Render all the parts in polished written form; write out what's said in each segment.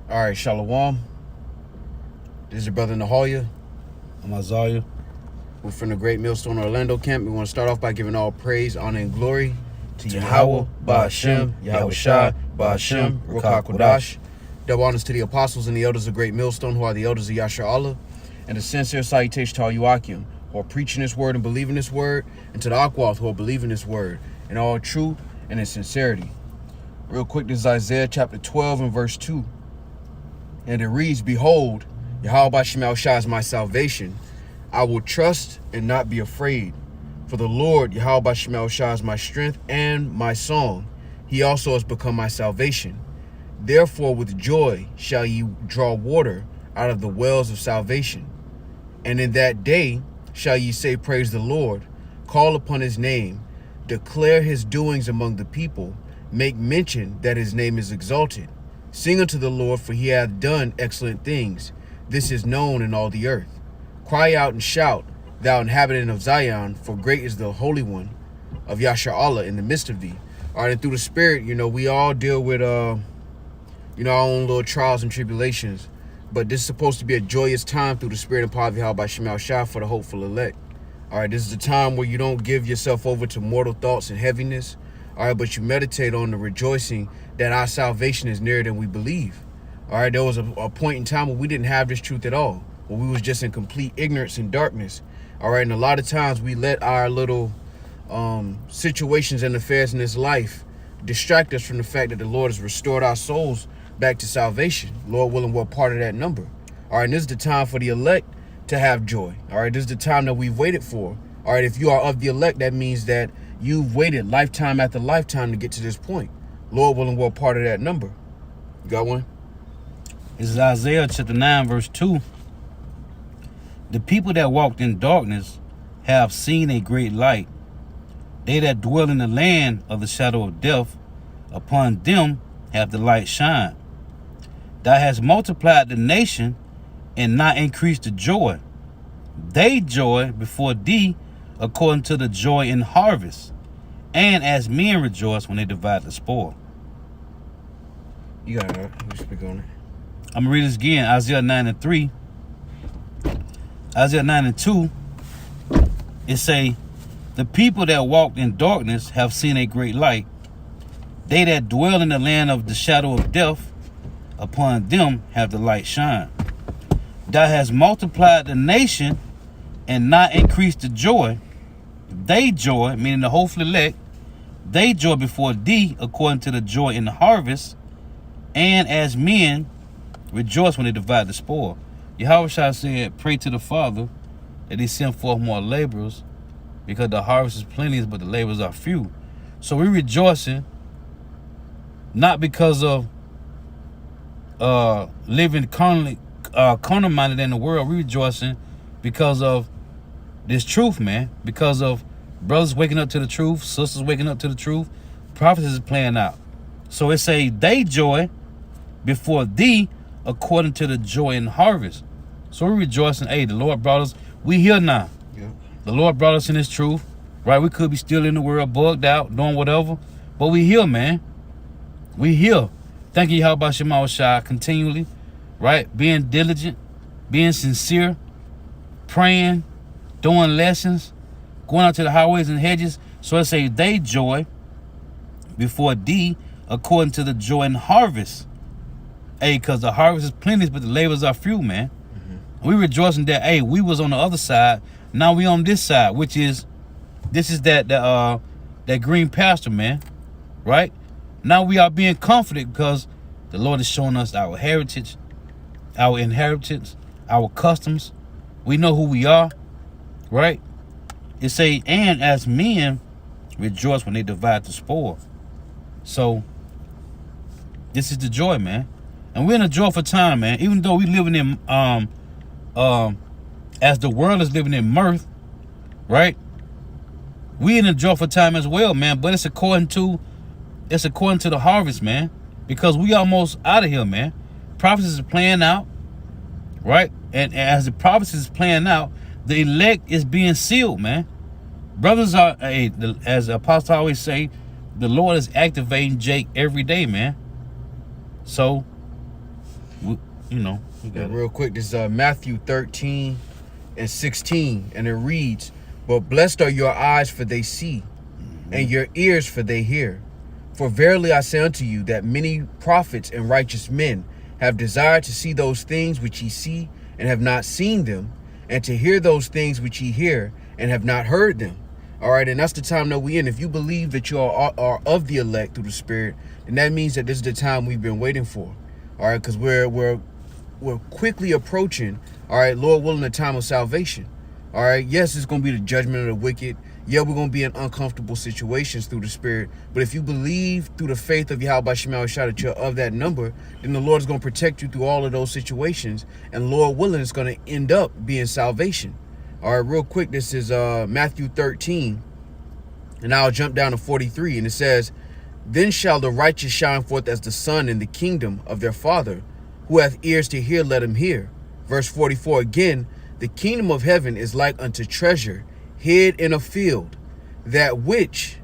All right, Shalom. This is your brother Nahawah. I'm Isaiah. We're from the Great Millstone Orlando camp. We want to start off by giving all praise, honor, and glory to Yahawashi, bahasham, Yahawashi, bahasham, Yahawashi. Double honors to the apostles and the elders of Great Millstone, who are the elders of Yasharallah, and a sincere salutation to all Yuakim, who are preaching this word and believing this word, and to the Akwath, who are believing this word in all truth and in sincerity. Real quick, this is Isaiah chapter 12 and verse 2. And it reads, "Behold, Yahawashi is my salvation. I will trust and not be afraid. For the Lord, Yahawashi is my strength and my song. He also has become my salvation. Therefore with joy shall ye draw water out of the wells of salvation. And in that day shall ye say, Praise the Lord. Call upon his name. Declare his doings among the people. Make mention that his name is exalted. Sing unto the Lord, for he hath done excellent things. This is known in all the earth. Cry out and shout, thou inhabitant of Zion, for great is the Holy One of Yasharallah in the midst of thee." All right, and through the Spirit, we all deal with, our own little trials and tribulations. But this is supposed to be a joyous time through the Spirit and power of Yahawashi for the hopeful elect. All right, this is the time where you don't give yourself over to mortal thoughts and heaviness. All right, but you meditate on the rejoicing that our salvation is nearer than we believe. All right, there was a point in time where we didn't have this truth at all, where we was just in complete ignorance and darkness. All right, and a lot of times we let our little situations and affairs in this life distract us from the fact that the Lord has restored our souls back to salvation. Lord willing, we're part of that number. All right, and this is the time for the elect to have joy. All right, this is the time that we've waited for. All right, if you are of the elect, that means that you've waited lifetime after lifetime to get to this point. Lord willing, we're part of that number. You got one? This is Isaiah chapter 9, verse 2. The people that walked in darkness have seen a great light. They that dwell in the land of the shadow of death, upon them have the light shine. Thou hast multiplied the nation and not increased the joy. They joy before thee according to the joy in harvest, and as men rejoice when they divide the spoil. You got it. You speak on it. I'm going to read this again. Isaiah 9 and 3. Isaiah 9 and 2. It say, the people that walked in darkness have seen a great light. They that dwell in the land of the shadow of death, upon them have the light shine. Thou hast multiplied the nation and not increased the joy. They joy, meaning the hopeful elect, they joy before thee according to the joy in the harvest, and as men rejoice when they divide the spoil. Yahawashi said, pray to the Father that he send forth more laborers, because the harvest is plenty, but the laborers are few. So we're rejoicing, not because of living carnal-minded in the world. We're rejoicing because of this truth, man. Because of brothers waking up to the truth, sisters waking up to the truth, prophecies is playing out. So it say, they joy before thee according to the joy in harvest. So we're rejoicing. Hey, the Lord brought us. We here now. Yeah. The Lord brought us in his truth. Right? We could be still in the world, bugged out, doing whatever. But we here, man. We here. Thank you, Yahawashi, continually. Right? Being diligent, being sincere, praying, doing lessons, going out to the highways and hedges. So it say, they joy before thee according to the joy in harvest. Hey, because the harvest is plenty, but the labors are few, man. Mm-hmm. We rejoicing that, hey, we was on the other side. Now we on this side, which is, this is that green pasture, man. Right? Now we are being comforted because the Lord is showing us our heritage, our inheritance, our customs. We know who we are. Right? It say, and as men rejoice when they divide the spoil. So this is the joy, man. And we're in a joyful time, man. Even though we living in as the world is living in mirth, right? We in a joyful time as well, man. But it's according to the harvest, man. Because we almost out of here, man. Prophecies is playing out, right? And as the prophecies is playing out, the elect is being sealed, man. Brothers are, as the apostle always say, the Lord is activating Jake every day, man. So you know, you got it. Real quick, this is Matthew 13:16, and it reads, "But blessed are your eyes, for they see, and your ears, for they hear. For verily I say unto you, that many prophets and righteous men have desired to see those things which ye see, and have not seen them, and to hear those things which ye hear, and have not heard them." All right, and that's the time that we in. If you believe that you are of the elect through the Spirit, then that means that this is the time we've been waiting for. All right, because we're quickly approaching, all right, Lord willing, the time of salvation. All right, yes, it's going to be the judgment of the wicked. Yeah, we're going to be in uncomfortable situations through the Spirit. But if you believe through the faith of Yahawashi that you're of that number, then the Lord is going to protect you through all of those situations. And Lord willing, it's going to end up being salvation. All right, real quick, this is Matthew 13, and I'll jump down to 43, and it says, "Then shall the righteous shine forth as the sun in the kingdom of their Father. Who hath ears to hear, let him hear." Verse 44 again, "The kingdom of heaven is like unto treasure hid in a field, the which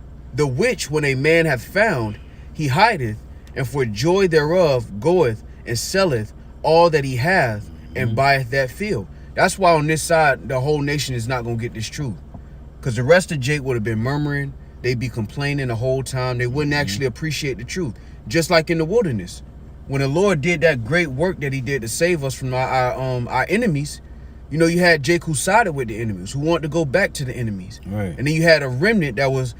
when a man hath found, he hideth, and for joy thereof goeth and selleth all that he hath, and buyeth that field." That's why on this side, the whole nation is not going to get this truth. Because the rest of Jake would have been murmuring. They'd be complaining the whole time. They wouldn't actually appreciate the truth. Just like in the wilderness. When the Lord did that great work that he did to save us from our enemies, you know, you had Jake who sided with the enemies, who wanted to go back to the enemies. Right. And then you had a remnant that was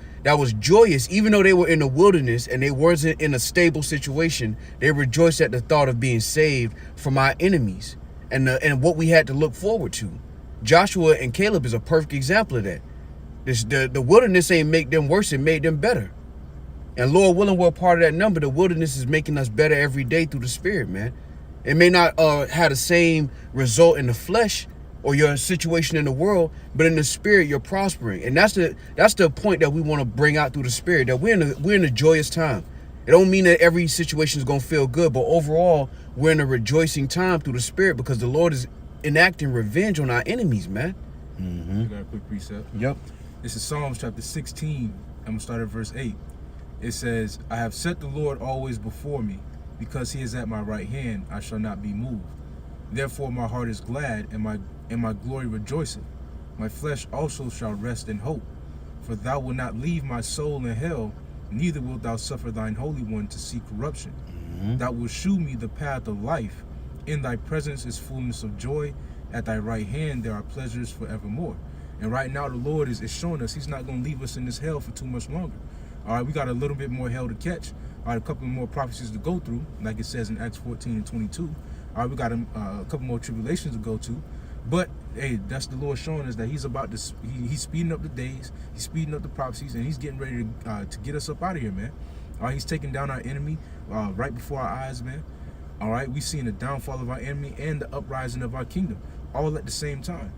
joyous, even though they were in the wilderness and they wasn't in a stable situation. They rejoiced at the thought of being saved from our enemies. And what we had to look forward to. Joshua and Caleb is a perfect example of that. The wilderness ain't make them worse, it made them better. And Lord willing, we're a part of that number. The wilderness is making us better every day through the Spirit, man. It may not have the same result in the flesh or your situation in the world, but in the Spirit, you're prospering. And that's the point that we want to bring out through the Spirit, that we're in a joyous time. It don't mean that every situation is going to feel good, but overall, we're in a rejoicing time through the Spirit because the Lord is enacting revenge on our enemies, man. I got a quick precept. Yep. This is Psalms chapter 16. I'm going to start at verse 8. It says, "I have set the Lord always before me. Because he is at my right hand, I shall not be moved. Therefore my heart is glad, and my glory rejoiceth. My flesh also shall rest in hope. For thou wilt not leave my soul in hell, neither wilt thou suffer thine Holy One to see corruption. Thou wilt shew me the path of life. In thy presence is fullness of joy. At thy right hand there are pleasures forevermore." And right now the Lord is showing us he's not going to leave us in this hell for too much longer. All right, we got a little bit more hell to catch. All right, a couple more prophecies to go through, like it says in Acts 14:22. All right, we got a couple more tribulations to go to. But, hey, that's the Lord showing us that he's about to, he's speeding up the days, he's speeding up the prophecies, and he's getting ready to get us up out of here, man. All right, he's taking down our enemy right before our eyes, man. All right, we've seen the downfall of our enemy and the uprising of our kingdom, all at the same time.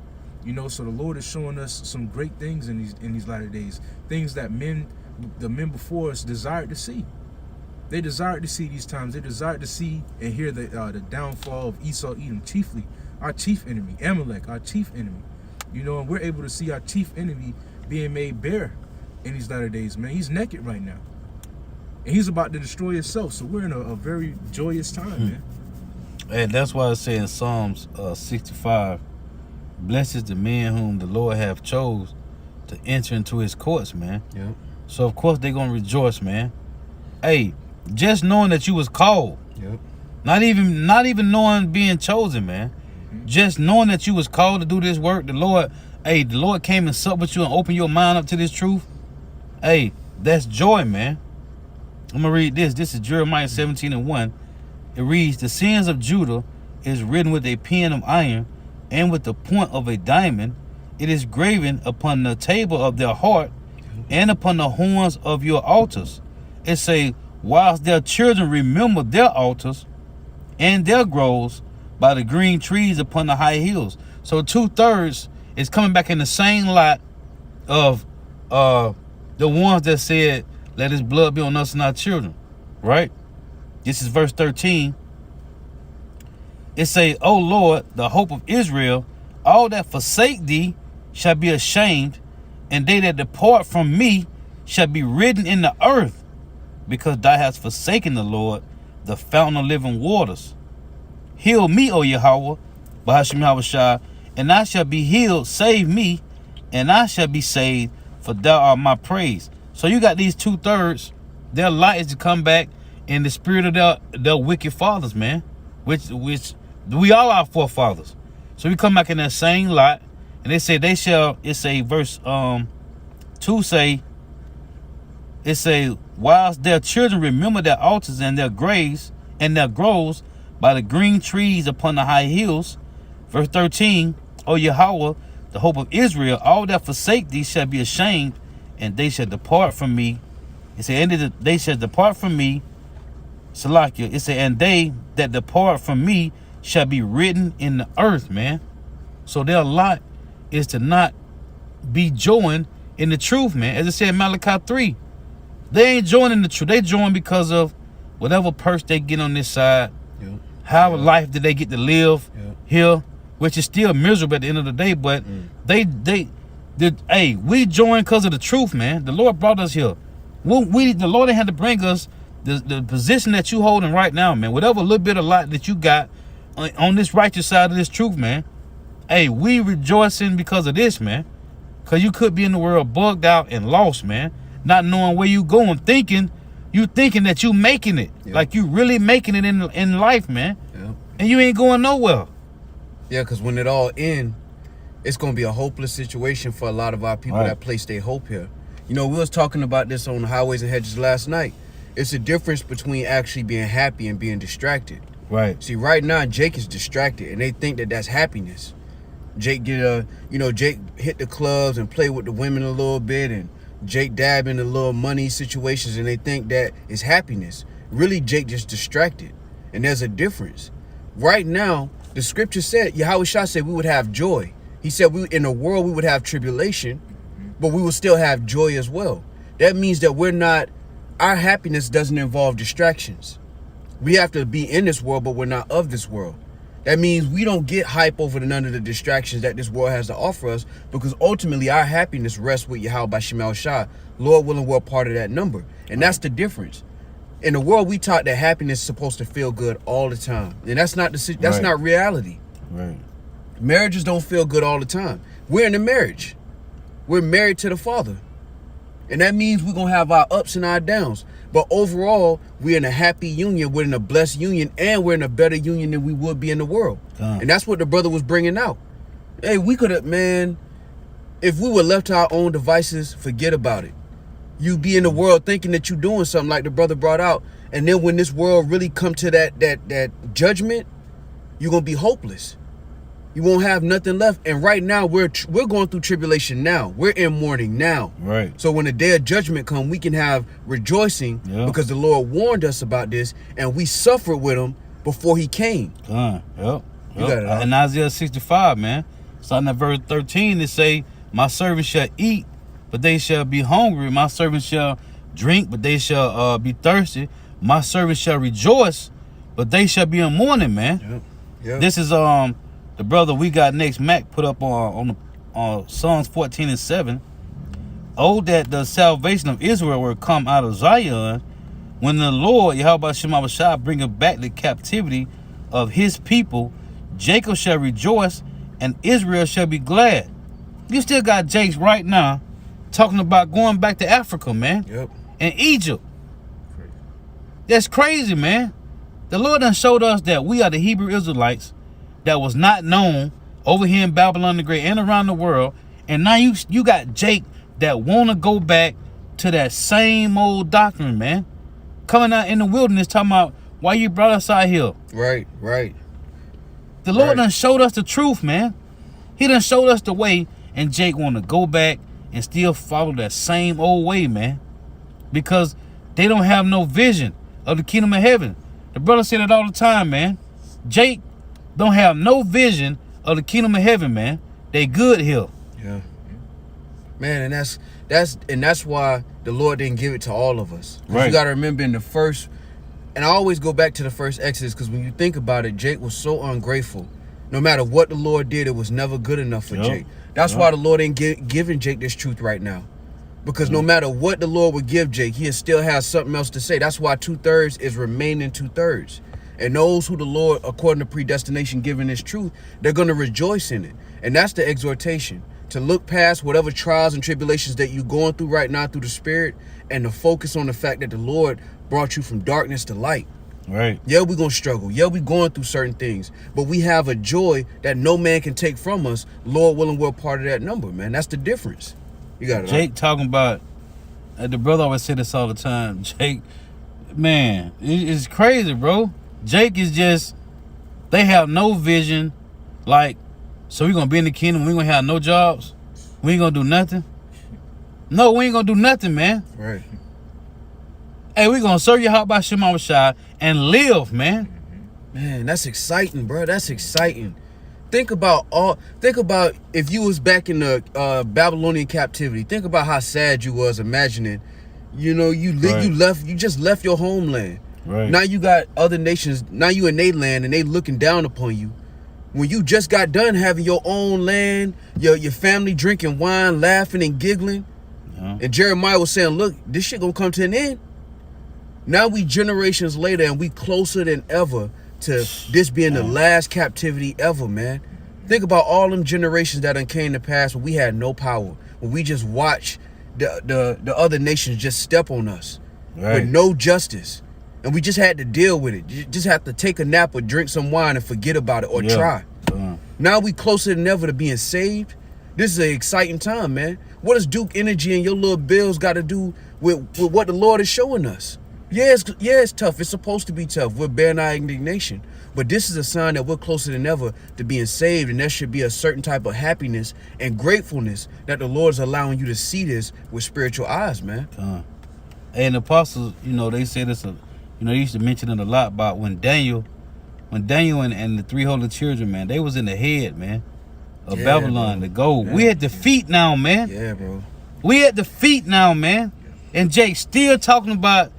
You know, so the Lord is showing us some great things in these latter days, things that the men before us desired to see. They desired to see these times. They desired to see and hear the downfall of Esau, Edom, chiefly our chief enemy, Amalek, our chief enemy. You know, and we're able to see our chief enemy being made bare in these latter days, man. He's naked right now. And he's about to destroy himself. So we're in a very joyous time, man. And that's why I say in Psalms 65, "Blessed is the man whom the Lord hath chose to enter into his courts," man. Yep. So of course they're gonna rejoice, man. Hey, just knowing that you was called, Yep. not even knowing being chosen, man. Just knowing that you was called to do this work, the Lord came and supped with you and opened your mind up to this truth. Hey, that's joy, man. I'm gonna read this. This is Jeremiah 17:1. It reads, "The sins of Judah is written with a pen of iron, and with the point of a diamond. It is graven upon the table of their heart, and upon the horns of your altars." It say, "Whilst their children remember their altars and their groves by the green trees upon the high hills." So 2/3 is coming back in the same lot of the ones that said, "Let his blood be on us and our children." Right? This is verse 13. It say, "O Lord, the hope of Israel, all that forsake thee shall be ashamed, and they that depart from me shall be written in the earth, because thou hast forsaken the Lord, the fountain of living waters." Heal me, O Yahawah, bahasham Yahawashi, and I shall be healed. Save me, and I shall be saved, for thou art my praise. So you got these 2/3. Their light is to come back in the spirit of their wicked fathers, man. Which we all are forefathers. So we come back in that same light, and they say they shall. It say verse 2 say. It say, whilst their children remember their altars and their graves and their groves by the green trees upon the high hills. Verse 13, O Yahawah, the hope of Israel, all that forsake thee shall be ashamed, and they shall depart from me. It say, and they shall depart from me. Salakia. It say, and they that depart from me shall be written in the earth, man. So their lot is to not be joined in the truth, man. As it said in Malachi 3. They ain't joining the truth. They join because of whatever perks they get on this side. Yeah. How life did they get to live here, which is still miserable at the end of the day. But we join because of the truth, man. The Lord brought us here. The Lord had to bring us the position that you holding right now, man. Whatever little bit of light that you got on this righteous side of this truth, man. Hey, we rejoicing because of this, man. Because you could be in the world bugged out and lost, man. Not knowing where you going, thinking that you making it. Yeah. Like you really making it in life, man. Yeah. And you ain't going nowhere. Yeah, because when it all ends, it's going to be a hopeless situation for a lot of our people that place their hope here. You know, we was talking about this on the Highways and Hedges last night. It's a difference between actually being happy and being distracted. Right. See, right now, Jake is distracted, and they think that that's happiness. Jake Jake hit the clubs and play with the women a little bit, and Jake dab in the little money situations, and they think that is happiness. Really, Jake just distracted, and there's a difference. Right now, the scripture said, Yahawashi said we would have joy. He said in the world we would have tribulation, but we will still have joy as well. That means that our happiness doesn't involve distractions. We have to be in this world, but we're not of this world. That means we don't get hype over none of the distractions that this world has to offer us, because ultimately our happiness rests with Yahawashi. Lord willing, we're part of that number. And that's the difference. In the world, we taught that happiness is supposed to feel good all the time. And that's not not reality. Right. Marriages don't feel good all the time. We're in a marriage. We're married to the Father. And that means we're going to have our ups and our downs. But overall, we're in a happy union, we're in a blessed union, and we're in a better union than we would be in the world. And that's what the brother was bringing out. Hey, we could have, man, if we were left to our own devices, forget about it. You be in the world thinking that you're doing something like the brother brought out, and then when this world really come to that judgment, you're going to be hopeless. You won't have nothing left. And right now, we're going through tribulation now. We're in mourning now. Right. So when the day of judgment come, we can have rejoicing because the Lord warned us about this, and we suffered with him before he came. Yep. You got it, in Isaiah 65, man, starting at verse 13, it say, my servants shall eat, but they shall be hungry. My servants shall drink, but they shall be thirsty. My servants shall rejoice, but they shall be in mourning, man. Yep. This is the brother we got next, Mac, put up on Psalms 14 and 7. Oh, that the salvation of Israel will come out of Zion, when the Lord, Yahawashi, bringeth back the captivity of his people. Jacob shall rejoice, and Israel shall be glad. You still got Jakes right now talking about going back to Africa, man. Yep. And Egypt. That's crazy, man. The Lord done showed us that we are the Hebrew Israelites that was not known over here in Babylon the Great and around the world. And now you got Jake that want to go back to that same old doctrine, man. Coming out in the wilderness talking about why you brought us out here. Right. The Lord done showed us the truth, man. He done showed us the way, and Jake want to go back and still follow that same old way, man. Because they don't have no vision of the kingdom of heaven. The brother said it all the time, man. Jake don't have no vision of the kingdom of heaven, man. They good here. Yeah. Man, and that's why the Lord didn't give it to all of us. Right. You got to remember in the first, and I always go back to the first Exodus, because when you think about it, Jake was so ungrateful. No matter what the Lord did, it was never good enough for Jake. That's why the Lord ain't giving Jake this truth right now. Because no matter what the Lord would give Jake, he still has something else to say. That's why 2/3 is remaining 2/3. And those who the Lord, according to predestination, given His truth, they're going to rejoice in it. And that's the exhortation, to look past whatever trials and tribulations that you're going through right now through the Spirit, and to focus on the fact that the Lord brought you from darkness to light. Right. Yeah, we're going to struggle. Yeah, we're going through certain things. But we have a joy that no man can take from us. Lord willing, we're part of that number, man. That's the difference. You got it. Jake talking about, the brother always say this all the time. Jake, man, it's crazy, bro. Jake is just, they have no vision. Like, so we going to be in the kingdom, we going to have no jobs? We ain't going to do nothing? No, we ain't going to do nothing, man. Right. Hey, we going to serve Yahawashi Yahawashi and live, man. Man, that's exciting, bro. That's exciting. Think about if you was back in the Babylonian captivity. Think about how sad you was imagining, you know, you just left your homeland. Right. Now you got other nations. Now you in their land and they looking down upon you. When you just got done having your own land, your family drinking wine, laughing and giggling, and Jeremiah was saying, "Look, this shit gonna come to an end." Now we generations later and we closer than ever to this being the last captivity ever, man. Think about all them generations that done came to pass when we had no power, when we just watched the other nations just step on us with no justice. And we just had to deal with it. You just have to take a nap or drink some wine and forget about it or try. Now we closer than ever to being saved. This is an exciting time, man. What does Duke Energy and your little bills got to do with what the Lord is showing us? Yeah, it's tough. It's supposed to be tough. We're bearing our indignation. But this is a sign that we're closer than ever to being saved. And there should be a certain type of happiness and gratefulness that the Lord is allowing you to see this with spiritual eyes, man. And the apostles, you know, they say this, they used to mention it a lot about when Daniel and the three holy children, man, they was in the head, man, of Babylon, the gold. Yeah. We at the feet now, man. Yeah, bro. We at the feet now, man. And Jake still talking about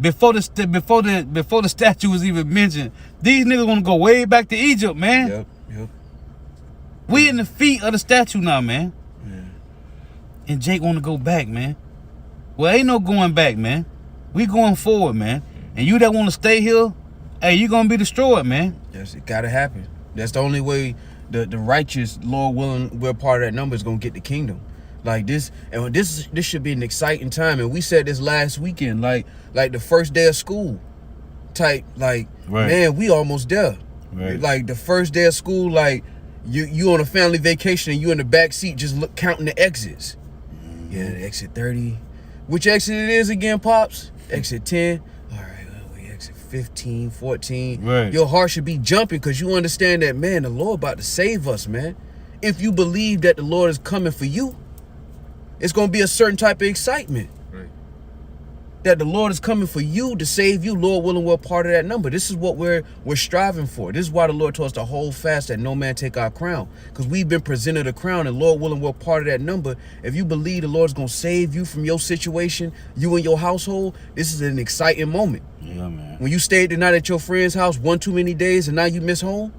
before the statue was even mentioned. These niggas want to go way back to Egypt, man. Yep. We in the feet of the statue now, man. Yeah. And Jake want to go back, man. Well, ain't no going back, man. We going forward, man. And you that want to stay here, hey, you gonna be destroyed, man. Yes, it gotta happen. That's the only way the righteous, Lord willing, we're part of that number, is gonna get the kingdom. Like this, and this should be an exciting time. And we said this last weekend, like the first day of school type, man, we almost there. Right. Like the first day of school, like you on a family vacation and you in the back seat just counting the exits. Yeah, the exit 30. Which exit it is again, Pops? Exit 10. All right, we exit 15, 14. Right. Your heart should be jumping because you understand that, man, the Lord about to save us, man. If you believe that the Lord is coming for you, it's going to be a certain type of excitement. Right. That the Lord is coming for you to save you. Lord willing, we're part of that number. This is what we're striving for. This is why the Lord told us to hold fast that no man take our crown. Because we've been presented a crown, and Lord willing, we're part of that number. If you believe the Lord's going to save you from your situation, you and your household, this is an exciting moment. Yeah, man. When you stayed the night at your friend's house one too many days and now you miss home,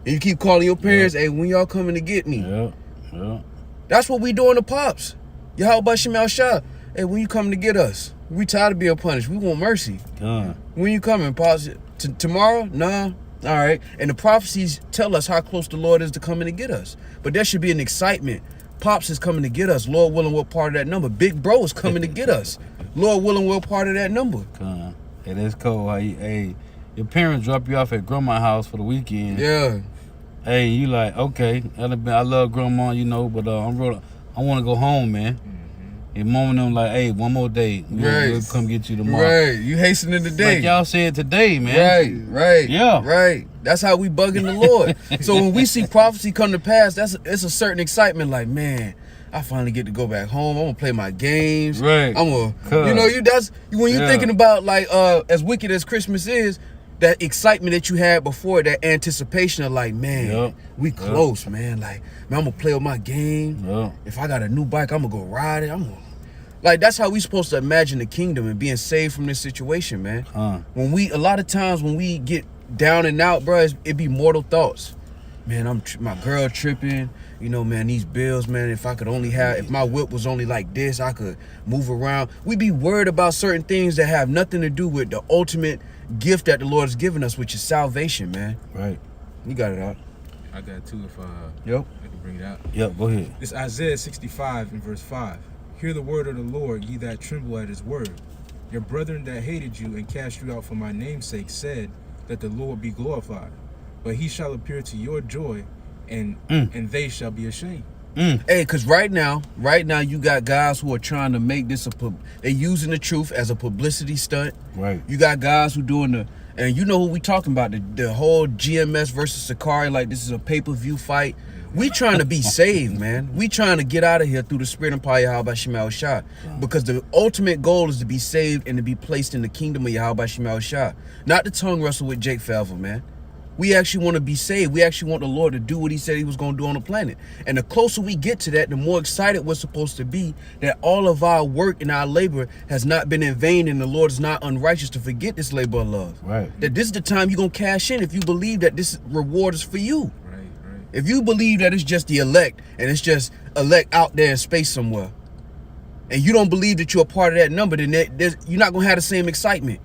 and you keep calling your parents, hey, when y'all coming to get me? Yeah. That's what we doing to Pops. Yahawashi Yahawashi. Hey, when you coming to get us? We tired of being punished. We want mercy. When you coming, Pops? Tomorrow? Nah. All right. And the prophecies tell us how close the Lord is to coming to get us. But there should be an excitement. Pops is coming to get us. Lord willing, we're part of that number. Big bro is coming to get us. Lord willing, we're part of that number. Hey, that's cool. Hey, your parents drop you off at grandma's house for the weekend. Yeah. Hey, you like, okay, I love grandma, but I want to go home, man. And mom and them like, hey, one more day. We'll come get you tomorrow. Right. You hastening the day. Like y'all said today, man. Right. Yeah. Right. That's how we bugging the Lord. So when we see prophecy come to pass, it's a certain excitement. Like, man, I finally get to go back home. I'm gonna play my games. Right. I'm gonna, that's when you're thinking about like, as wicked as Christmas is, that excitement that you had before, that anticipation of like, man, we close, man. Like, man, I'm gonna play with my game. If I got a new bike, I'm gonna go ride it. Like, that's how we supposed to imagine the kingdom and being saved from this situation, man. When a lot of times when we get down and out, bro, it be mortal thoughts. Man, my girl tripping. Man, these bills, man, if my whip was only like this, I could move around. We be worried about certain things that have nothing to do with the ultimate gift that the Lord has given us, which is salvation, man. Right. You got it out. I got two if Yep. I can bring it out. Yep, go ahead. It's Isaiah 65 and verse 5. Hear the word of the Lord, ye that tremble at his word. Your brethren that hated you and cast you out for my name's sake said that the Lord be glorified. But he shall appear to your joy, and they shall be ashamed. Hey, because right now, you got guys who are trying to make this they're using the truth as a publicity stunt. Right. You got guys who doing and you know who we talking about, the whole GMS versus Sakari, like this is a pay-per-view fight. We trying to be saved, man. We trying to get out of here through the spirit and power of Yahawashi Shah. Because the ultimate goal is to be saved and to be placed in the kingdom of Yahawashi Shah. Not to tongue wrestle with Jake forever, man. We actually want to be saved. We actually want the Lord to do what he said he was going to do on the planet. And the closer we get to that, the more excited we're supposed to be that all of our work and our labor has not been in vain, and the Lord is not unrighteous to forget this labor of love. Right. That this is the time you're going to cash in if you believe that this reward is for you. Right. If you believe that it's just the elect, and it's just elect out there in space somewhere, and you don't believe that you're a part of that number, then you're not going to have the same excitement.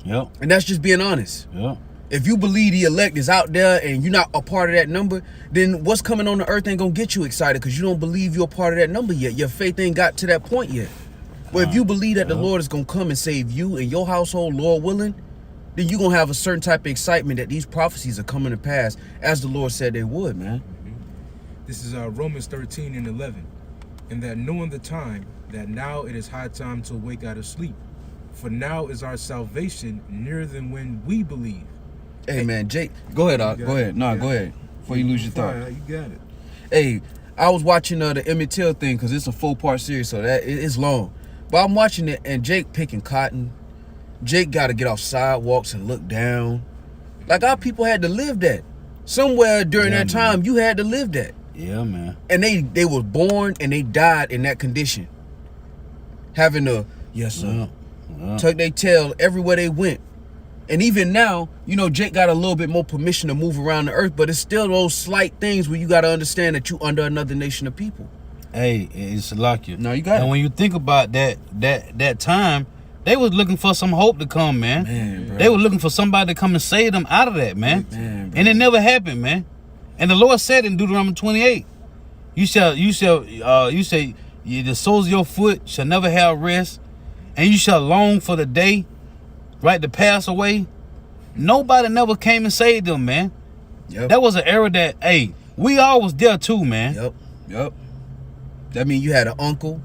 Yep. And that's just being honest. Yep. If you believe the elect is out there and you're not a part of that number, then what's coming on the earth ain't going to get you excited because you don't believe you're a part of that number yet. Your faith ain't got to that point yet. But if you believe that the Lord is going to come and save you and your household, Lord willing, then you're going to have a certain type of excitement that these prophecies are coming to pass as the Lord said they would, man. This is Romans 13 and 11. And that knowing the time, that now it is high time to awake out of sleep. For now is our salvation nearer than when we believe. Hey, man, Jake, go ahead, Doc. Go ahead. No, go ahead before you lose your thought. You got it. Hey, I was watching the Emmett Till thing because it's a 4-part series, so that it's long. But I'm watching it, and Jake picking cotton. Jake got to get off sidewalks and look down. Like our people had to live that. Somewhere during that time, you had to live that. Yeah, man. And they were born and they died in that condition. Having to, yes, sir, tuck their tail everywhere they went. And even now, you know, Jake got a little bit more permission to move around the earth, but it's still those slight things where you got to understand that you under another nation of people. Hey, it's like you. No, you got it. And when you think about that time, they was looking for some hope to come, man. Man, bro. They were looking for somebody to come and save them out of that, man. Man, bro. And it never happened, man. And the Lord said in Deuteronomy 28, the soles of your foot shall never have rest, and you shall long for the day, right, to pass away. Nobody never came and saved them, man. Yep. That was an era that, hey, we all was there too, man. Yep. That means you had an uncle.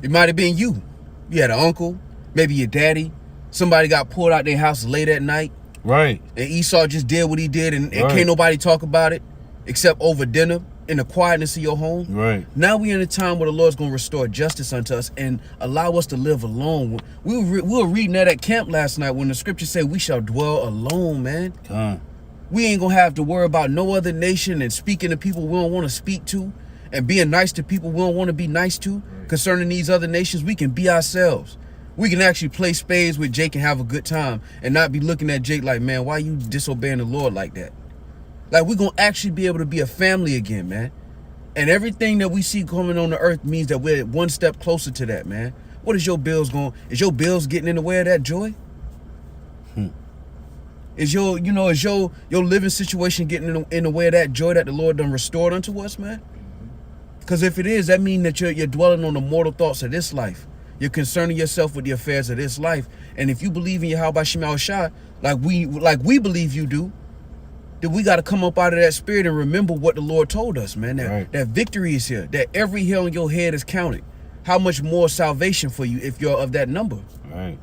It might have been you. You had an uncle, maybe your daddy. Somebody got pulled out their house late at night. Right. And Esau just did what he did, and can't nobody talk about it except over dinner in the quietness of your home. Right. Now we in a time where the Lord's going to restore justice unto us and allow us to live alone. We were reading that at camp last night when the scripture said we shall dwell alone, man. We ain't going to have to worry about no other nation and speaking to people we don't want to speak to and being nice to people we don't want to be nice to. Concerning these other nations, we can be ourselves. We can actually play spades with Jake and have a good time and not be looking at Jake like, man, why you disobeying the Lord like that? Like, we're going to actually be able to be a family again, man. And everything that we see coming on the earth means that we're one step closer to that, man. What is your bills going? Is your bills getting in the way of that joy? Is your living situation getting in the way of that joy that the Lord done restored unto us, man? Because if it is, that means that you're dwelling on the mortal thoughts of this life. You're concerning yourself with the affairs of this life. And if you believe in Yahawashi Shah, like we believe you do, then we got to come up out of that spirit and remember what the Lord told us, man. That victory is here. That every hair on your head is counted. How much more salvation for you if you're of that number? Right.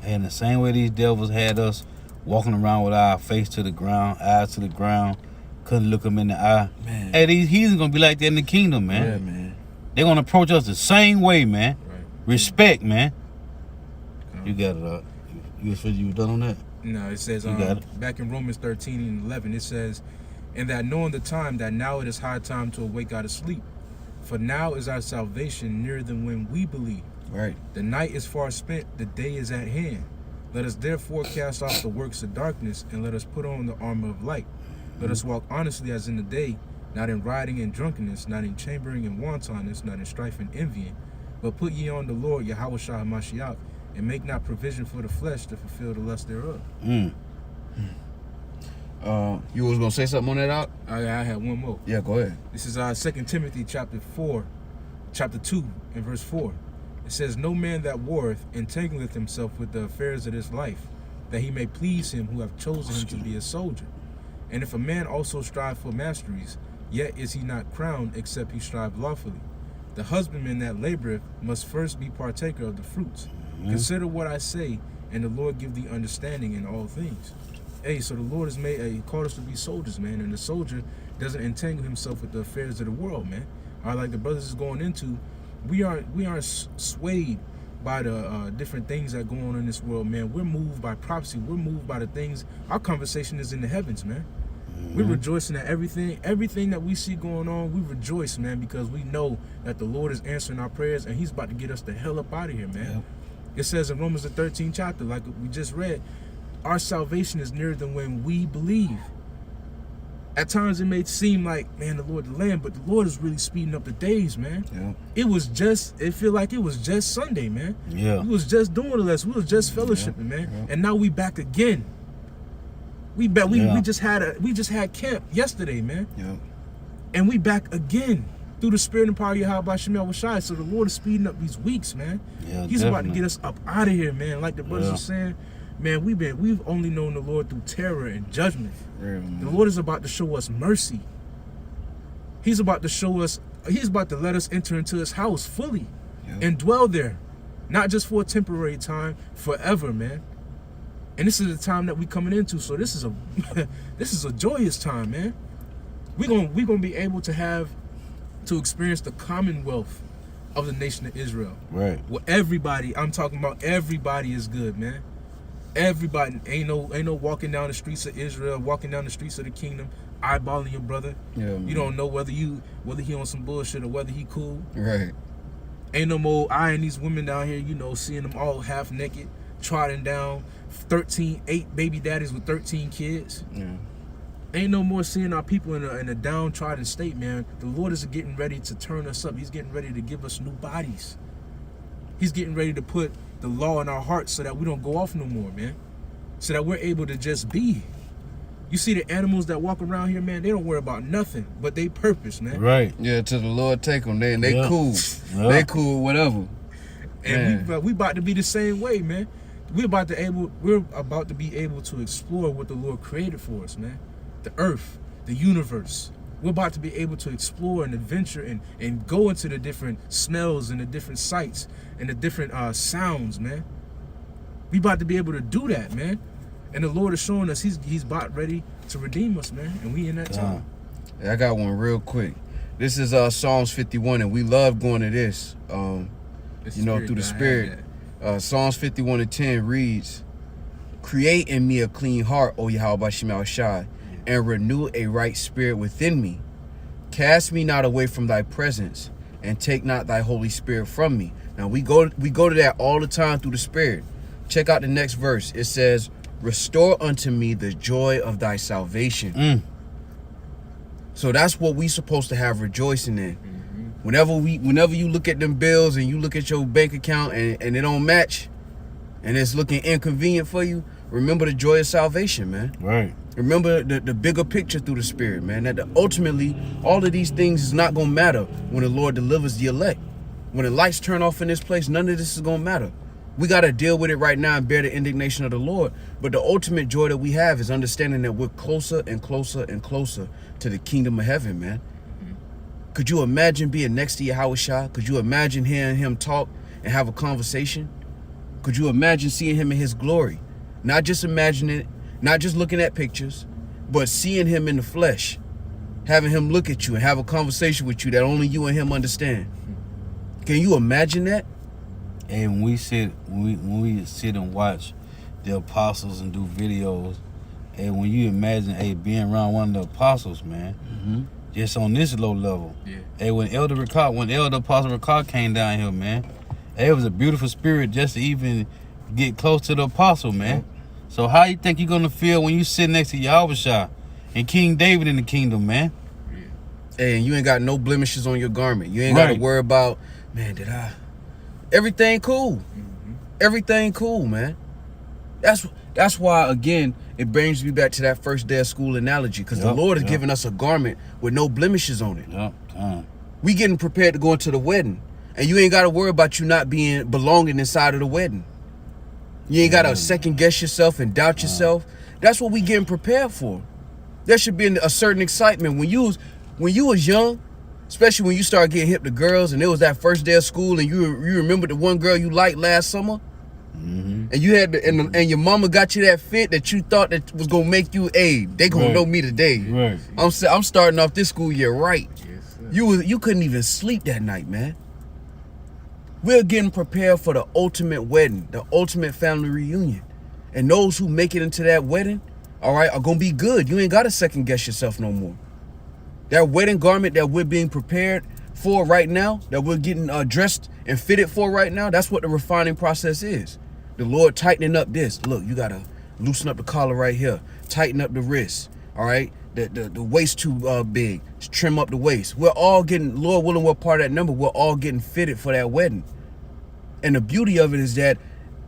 And the same way these devils had us walking around with our face to the ground, eyes to the ground, couldn't look them in the eye. Man. Hey, these heathens gonna be like that in the kingdom, man. Yeah, man. They're gonna approach us the same way, man. Right. Respect, man. You got it up. You done on that? No, it says got it. Back in Romans 13 and 11, it says, and that knowing the time, that now it is high time to awake out of sleep. For now is our salvation nearer than when we believe. Right. The night is far spent, the day is at hand. Let us therefore cast off the works of darkness, and let us put on the armor of light. Let us walk honestly as in the day, not in rioting and drunkenness, not in chambering and wantonness, not in strife and envying. But put ye on the Lord Yahawashi Hamashiach, and make not provision for the flesh to fulfill the lust thereof. You was gonna say something on that out? I had one more. Yeah, go ahead. This is 2 Timothy chapter 2 and verse 4. It says, no man that warreth entangleth himself with the affairs of this life, that he may please him who hath chosen him to be a soldier. And if a man also strive for masteries, yet is he not crowned, except he strive lawfully. The husbandman that laboreth must first be partaker of the fruits. Consider what I say, and the Lord give thee understanding in all things. Hey, so the Lord has he called us to be soldiers, man, and the soldier doesn't entangle himself with the affairs of the world, man. Like the brothers is going into, we aren't swayed by the different things that go on in this world, man. We're moved by prophecy. We're moved by the things. Our conversation is in the heavens, man. We're rejoicing at everything that we see going on. We rejoice, man, because we know that the Lord is answering our prayers, and He's about to get us the hell up out of here, man. It says in Romans the 13th chapter, like we just read, our salvation is nearer than when we believe. At times it may seem like, man, the Lord the Lamb, but the Lord is really speeding up the days, man. It feel like it was just Sunday, man. We was just doing the lesson. We was just fellowshipping, man. And now we back again. We just had camp yesterday, man. And we back again through the spirit and power of Yahawashi. So the Lord is speeding up these weeks, man. He's about to get us up out of here, man. Like the brothers are saying, man, we've only known the Lord through terror and judgment. The Lord is about to show us mercy. He's about to let us enter into His house fully and dwell there, not just for a temporary time, forever, man. And this is the time that we coming into. So this is a joyous time, man. We're gonna be able to experience the commonwealth of the nation of Israel. Right. Well, I'm talking about everybody is good, man. Everybody ain't no walking down the streets of Israel, walking down the streets of the kingdom, eyeballing your brother. You don't know whether he on some bullshit or whether he cool. Right. Ain't no more eyeing these women down here, seeing them all half naked, trotting down 8 baby daddies with 13 kids. Ain't no more seeing our people in a downtrodden state, man. The Lord is getting ready to turn us up. He's getting ready to give us new bodies. He's getting ready to put the law in our hearts so that we don't go off no more, man. So that we're able to just be. You see the animals that walk around here, man, they don't worry about nothing but they purpose, man. Right. Yeah, till the Lord take them. They cool. They cool, whatever. And we about to be the same way, man. We're about to be able to explore what the Lord created for us, man. The earth, the universe. We're about to be able to explore and adventure and go into the different smells and the different sights and the different sounds, man. We about to be able to do that, man. And the Lord is showing us He's about ready to redeem us, man. And we in that time. I got one real quick. This is Psalms 51, and we love going to this. Through the Spirit. Psalms 51:10 reads, "Create in me a clean heart, O Yahawashi, and renew a right spirit within me. Cast me not away from thy presence, and take not thy Holy Spirit from me." Now we go to that all the time through the Spirit. Check out the next verse. It says, "Restore unto me the joy of thy salvation." So that's what we supposed to have rejoicing in. Whenever you look at them bills and you look at your bank account and it don't match, and it's looking inconvenient for you, remember the joy of salvation, man. Right. Remember the bigger picture through the Spirit, man. That ultimately, all of these things is not going to matter when the Lord delivers the elect. When the lights turn off in this place, none of this is going to matter. We got to deal with it right now and bear the indignation of the Lord. But the ultimate joy that we have is understanding that we're closer and closer and closer to the kingdom of heaven, man. Could you imagine being next to Yahawashi? Could you imagine hearing Him talk and have a conversation? Could you imagine seeing Him in His glory? Not just imagining it, not just looking at pictures, but seeing Him in the flesh, having Him look at you and have a conversation with you that only you and Him understand. Can you imagine that? And when we sit and watch the apostles and do videos, and when you imagine being around one of the apostles, man, just on this low level. Hey, when Elder Apostle Ricard came down here, man, it was a beautiful spirit just to even get close to the apostle, man. So how you think you're gonna feel when you sit next to Yahawashi and King David in the kingdom, man? Hey, and you ain't got no blemishes on your garment. You ain't got to worry about, man, everything cool. Everything cool, man. That's why, again, it brings me back to that first day of school analogy, because the Lord has given us a garment with no blemishes on it. We getting prepared to go into the wedding, and you ain't got to worry about you not belonging inside of the wedding. You ain't got to second guess yourself and doubt yourself. That's what we getting prepared for. There should be a certain excitement when you was young, especially when you start getting hip to girls, and it was that first day of school, and you remember the one girl you liked last summer, and you had and your mama got you that fit that you thought that was gonna make you, hey, they gonna know me today. Right. I'm starting off this school year right. Yes, sir. You couldn't even sleep that night, man. We're getting prepared for the ultimate wedding, the ultimate family reunion. And those who make it into that wedding, all right, are going to be good. You ain't got to second guess yourself no more. That wedding garment that we're being prepared for right now, that we're getting dressed and fitted for right now, that's what the refining process is. The Lord tightening up this. Look, you got to loosen up the collar right here. Tighten up the wrist, all right? The waist too big. Just trim up the waist. We're all getting, Lord willing, we're part of that number. We're all getting fitted for that wedding. And the beauty of it is that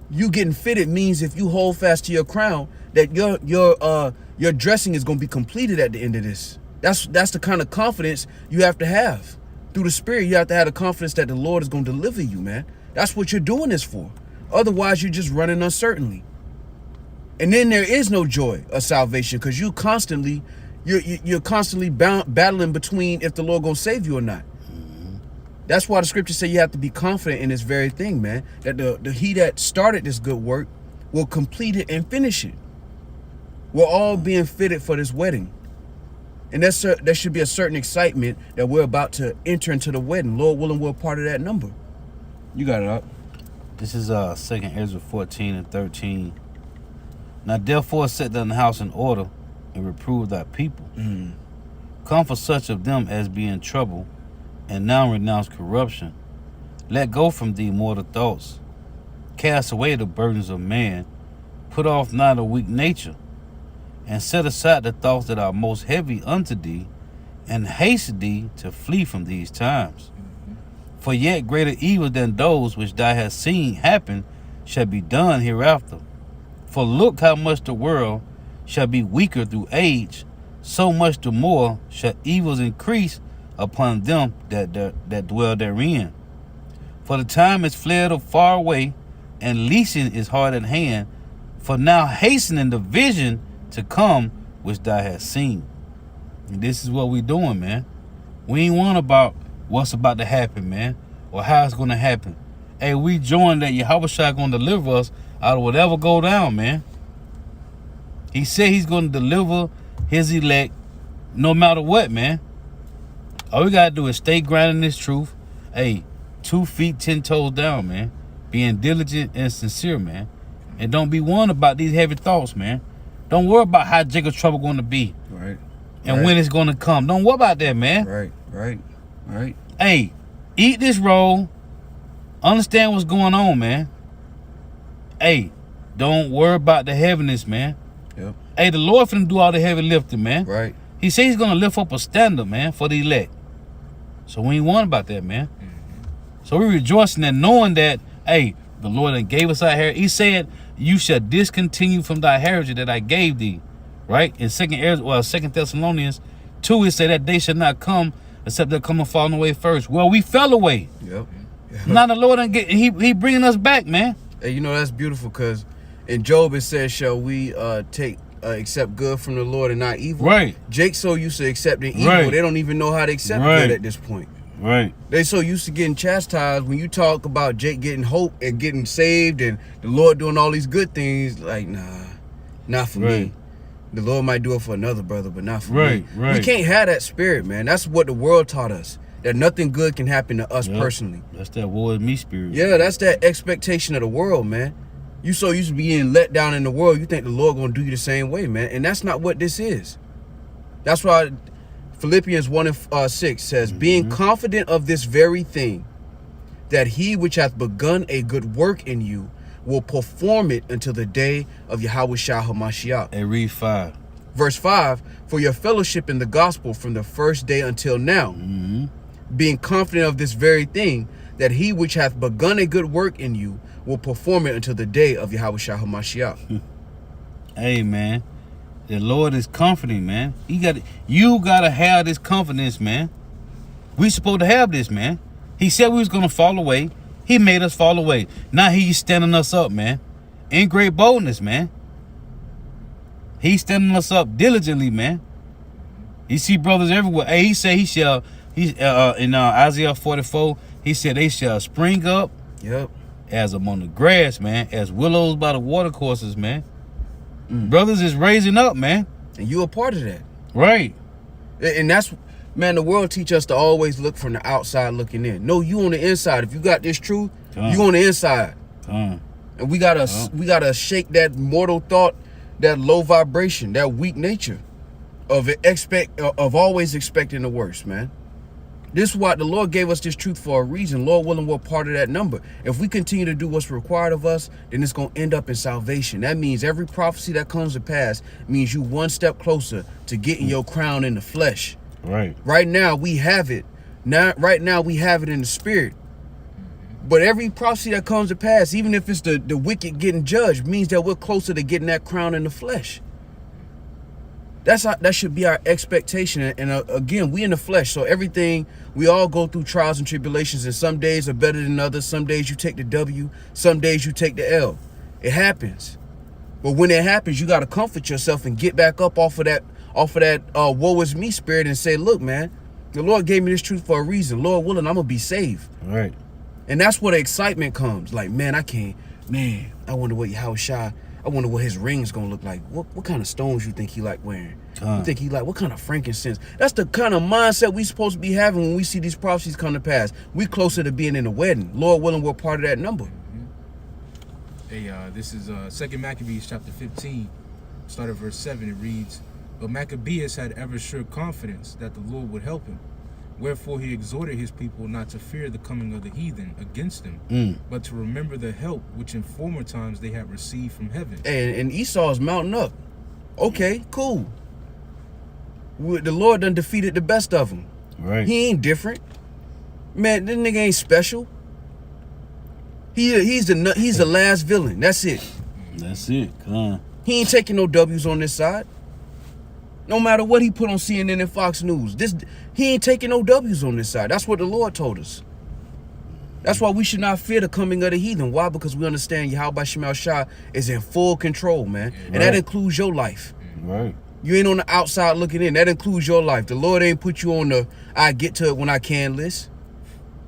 you getting fitted means if you hold fast to your crown, that your dressing is going to be completed at the end of this. That's the kind of confidence you have to have. Through the Spirit, you have to have the confidence that the Lord is going to deliver you, man. That's what you're doing this for. Otherwise, you're just running uncertainly. And then there is no joy of salvation, because you're constantly battling between if the Lord going to save you or not. That's why the scriptures say you have to be confident in this very thing, man. That he that started this good work will complete it and finish it. We're all being fitted for this wedding. And there should be a certain excitement that we're about to enter into the wedding. Lord willing, we're part of that number. You got it up. This is 2 Ezra 14 and 13. Now therefore set thine house in order, and reprove thy people. Comfort such of them as be in trouble, and now renounce corruption. Let go from thee mortal thoughts. Cast away the burdens of man. Put off not a weak nature. And set aside the thoughts that are most heavy unto thee, and hasten thee to flee from these times. For yet greater evils than those which thou hast seen happen shall be done hereafter. For look how much the world shall be weaker through age, so much the more shall evils increase upon them that dwell therein. For the time is fled far away, and leasing is hard at hand. For now hastening the vision to come which thou hast seen. And this is what we doing, man. We ain't worrying about what's about to happen, man, or how it's going to happen. Hey, we join that Yahawashi going to deliver us out of whatever go down, man. He said he's going to deliver his elect no matter what, man. All we got to do is stay grounded in this truth. Hey, 2 feet, 10 toes down, man. Being diligent and sincere, man. And don't be worried about these heavy thoughts, man. Don't worry about how Jacob's trouble going to be. Right. And when it's going to come. Don't worry about that, man. Right. Hey, eat this roll. Understand what's going on, man. Hey, don't worry about the heaviness, man. Yep. Hey, the Lord finna do all the heavy lifting, man. Right. He said he's going to lift up a standard, man, for the elect. So we ain't worried about that, man. So we rejoicing and knowing that, hey, the Lord that gave us our heritage. He said, you shall discontinue from thy heritage that I gave thee. Right? In 2 Thessalonians 2, it said that they shall not come except they're coming falling away first. Well, we fell away. Yep. Now the Lord, he bringing us back, man. Hey, you know, that's beautiful, because in Job it says, shall we accept good from the Lord and not evil? Right. Jake so used to accepting evil, Right. they don't even know how to accept good at this point. Right. They so used to getting chastised. When you talk about Jake getting hope and getting saved and the Lord doing all these good things, like, nah, not for me. The Lord might do it for another brother, but not for me. Right. We can't have that spirit, man. That's what the world taught us, that nothing good can happen to us personally. That's that war with me spirit. Yeah, that's that expectation of the world, man. You so used to being let down in the world, you think the Lord gonna do you the same way, man. And that's not what this is. That's why Philippians 1 and 6 says, being confident of this very thing, that he which hath begun a good work in you will perform it until the day of Yahawashi HaMashiach. And read 5. Verse 5, for your fellowship in the gospel from the first day until now, being confident of this very thing, that he which hath begun a good work in you will perform it until the day of Yahawashi HaMashiach. Hey, man. The Lord is comforting, man. You gotta have this confidence, man. We supposed to have this, man. He said we was gonna fall away. He made us fall away. Now he's standing us up, man. In great boldness, man. He's standing us up diligently, man. You see brothers everywhere. Hey, he said in Isaiah 44, he said they shall spring up. Yep. As among the grass, man. As willows by the watercourses, man. Brothers is raising up, man. And you a part of that. Right. And that's, man, the world teach us to always look from the outside looking in. No, you on the inside. If you got this truth, you on the inside. And we gotta shake that mortal thought, that low vibration, that weak nature of always expecting the worst, man. This is why the Lord gave us this truth for a reason. Lord willing, we're part of that number. If we continue to do what's required of us, then it's going to end up in salvation. That means every prophecy that comes to pass means you one step closer to getting your crown in the flesh. Right. Right now, we have it. Right now, we have it in the spirit. But every prophecy that comes to pass, even if it's the wicked getting judged, means that we're closer to getting that crown in the flesh. That should be our expectation. And again, we in the flesh, so everything, we all go through trials and tribulations, and some days are better than others. Some days you take the W, some days you take the L. It happens. But when it happens, you got to comfort yourself and get back up off of that woe is me spirit and say, look, man, the Lord gave me this truth for a reason. Lord willing, I'm going to be saved. Right. And that's where the excitement comes. Like, man, I wonder what Yahawashi, I wonder what his ring's gonna look like. What kind of stones you think he like wearing? You think he like, what kind of frankincense? That's the kind of mindset we supposed to be having when we see these prophecies come to pass. We closer to being in the wedding. Lord willing, we're part of that number. Hey, this is 2 Maccabees Chapter 15, start at verse 7. It reads, "But Maccabeus had ever sure confidence that the Lord would help him. Wherefore he exhorted his people not to fear the coming of the heathen against them, but to remember the help which in former times they had received from heaven." And Esau is mounting up. Okay, cool. The Lord done defeated the best of them. Right. He ain't different. Man, this nigga ain't special. He's the last villain. That's it. That's it. Come on. He ain't taking no W's on this side. No matter what he put on CNN and Fox News, he ain't taking no W's on this side. That's what the Lord told us. That's why we should not fear the coming of the heathen. Why? Because we understand Yahawashi is in full control, man. And that includes your life. Right. You ain't on the outside looking in. That includes your life. The Lord ain't put you on the I get to it when I can list.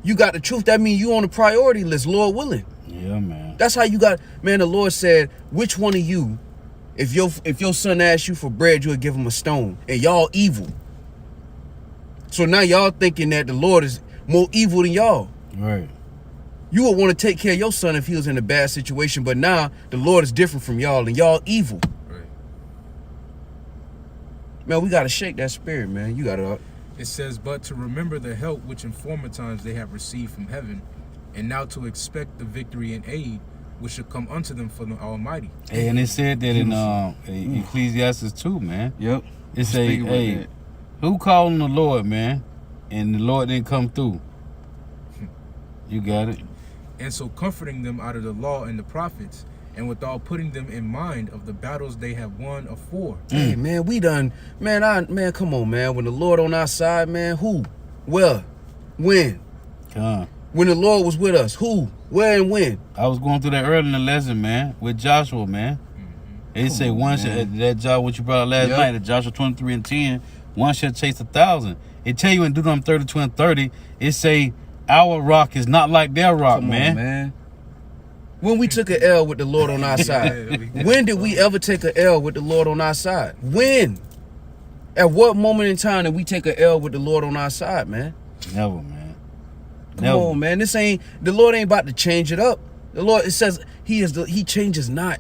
You got the truth. That means you on the priority list, Lord willing. Yeah, man. That's how you got, man, the Lord said, which one of you, if your son asks you for bread, you'll give him a stone. And y'all evil. So now y'all thinking that the Lord is more evil than y'all. Right. You would want to take care of your son if he was in a bad situation, but now the Lord is different from y'all and y'all evil. Right. Man, we got to shake that spirit, man. You got to. It says, "But to remember the help which in former times they have received from heaven, and now to expect the victory and aid which should come unto them from the Almighty." Hey, and it said that in Ecclesiastes 2, man. Yep. It say, hey, who called on the Lord, man? And the Lord didn't come through. You got it. "And so comforting them out of the law and the prophets, and withal putting them in mind of the battles they have won afore." Hey, man, we done. Man, come on, man. When the Lord on our side, man, who? Where? When? Come on. When the Lord was with us, who? Where and when? I was going through that early in the lesson, man, with Joshua, man. It say one shall, that Joshua, what you brought out last night, that Joshua 23:10, one shall chase 1,000. It tell you in Deuteronomy 32:30, it say our rock is not like their rock, Come man. on, man. When we took an L with the Lord on our side, when did we ever take an L with the Lord on our side? When? At what moment in time did we take an L with the Lord on our side, man? Never, man. Come on, man. The Lord ain't about to change it up. The Lord, it says he changes not.